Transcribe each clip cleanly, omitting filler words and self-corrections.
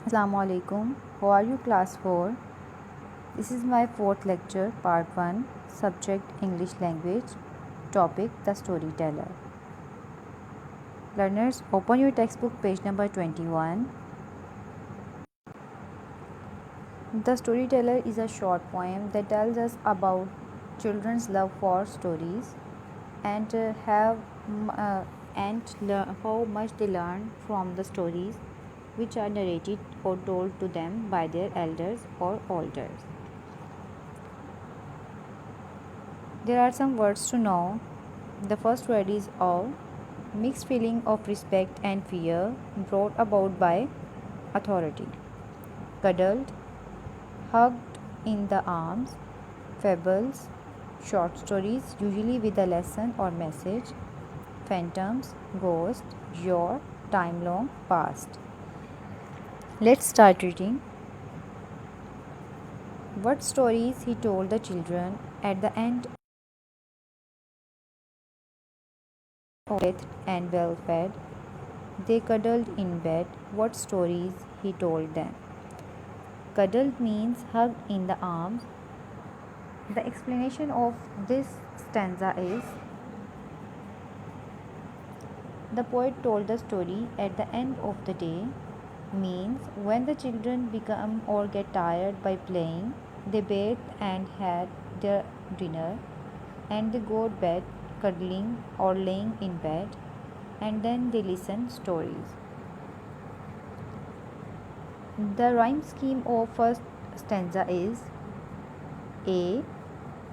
Assalamu alaikum. How are you, class 4? This is my fourth lecture, part 1, subject English language, topic the storyteller. Learners, open your textbook, page number 21. The Storyteller is a short poem that tells us about children's love for stories and how much they learn from the stories which are narrated or told to them by their elders or elders. There are some words to know. The first word is awe, mixed feeling of respect and fear brought about by authority. Cuddled, hugged in the arms. Fables, short stories usually with a lesson or message. Phantoms, ghost, your time long past. Let's start reading. What stories he told the children at the end of death and well fed. They cuddled in bed. What stories he told them. Cuddled means hugged in the arms. The explanation of this stanza is the poet told the story at the end of the day means when the children become or get tired by playing, they bathe and had their dinner and they go to bed cuddling or laying in bed and then they listen stories. The rhyme scheme of first stanza is A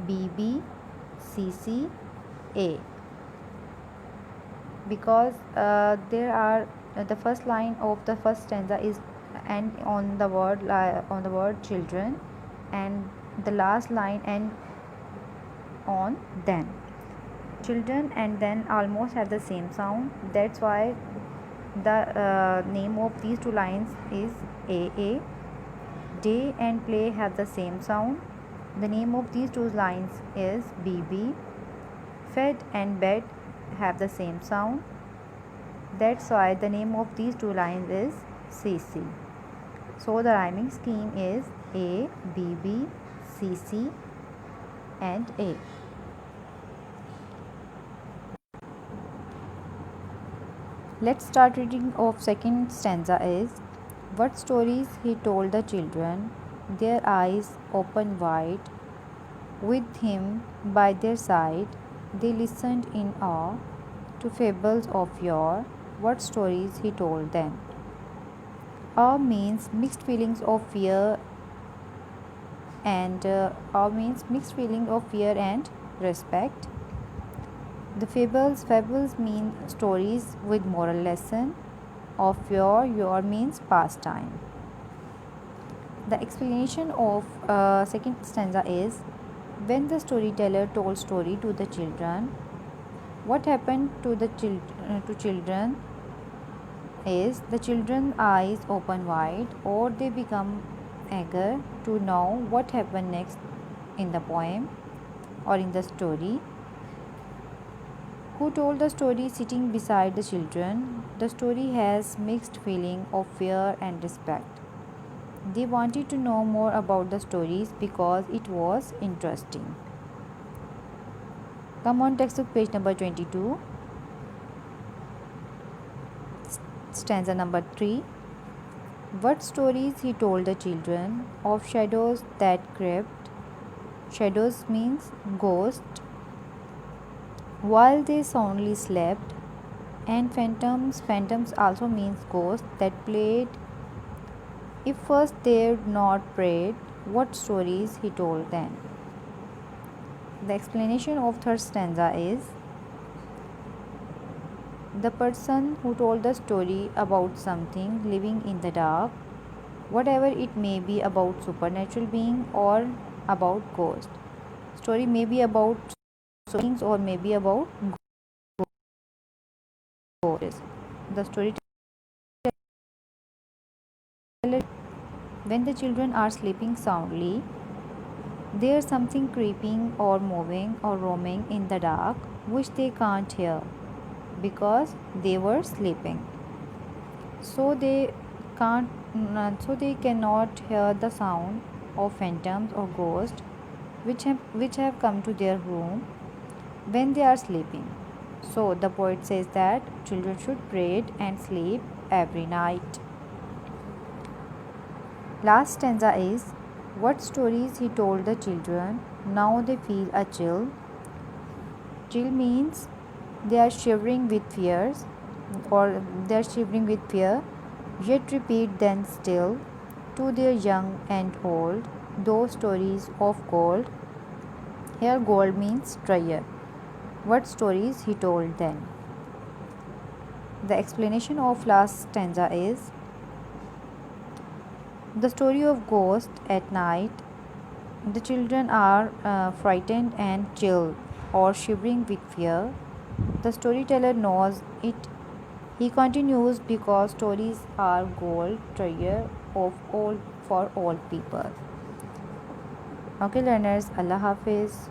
B B C C A because there are the first line of the first stanza is and on the word children and the last line and on then. Children and then almost have the same sound, that's why the name of these two lines is AA. Day and play have the same sound, the name of these two lines is BB. Fed and bed have the same sound, that's why the name of these two lines is CC. So the rhyming scheme is A, B, B, C, C and A. Let's start reading of second stanza is what stories he told the children, their eyes open wide, with him by their side, they listened in awe to fables of yore, what stories he told them. Awe means mixed feelings of fear and awe means mixed feeling of fear and respect. The fables mean stories with moral lesson. Of your means pastime. The explanation of second stanza is when the storyteller told story to the children, what happened to the children is the children's eyes open wide or they become eager to know what happened next in the poem or in the story. Who told the story sitting beside the children? The story has mixed feeling of fear and respect. They wanted to know more about the stories because it was interesting. Come on, textbook page number 22. Stanza number 3. What stories he told the children of shadows that crept. Shadows means ghost. While they soundly slept, and phantoms also means ghosts that played. If first they'd not prayed, what stories he told them. The explanation of third stanza is the person who told the story about something living in the dark, whatever it may be about supernatural being or about ghost. Story may be about beings or may be about ghosts. The storyteller when the children are sleeping soundly, there's something creeping or moving or roaming in the dark which they can't hear because they were sleeping. So they they cannot hear the sound of phantoms or ghosts which have come to their room when they are sleeping. So the poet says that children should pray and sleep every night. Last stanza is, what stories he told the children, now they feel a chill. Chill means they are shivering with fears, or they are shivering with fear, yet repeat then still to their young and old those stories of gold. Here gold means treasure. What stories he told then. The explanation of last stanza is, the story of ghost at night. The children are frightened and chill or shivering with fear. The storyteller knows it. He continues, because stories are gold treasure of all for all people. Okay, learners, Allah Hafiz.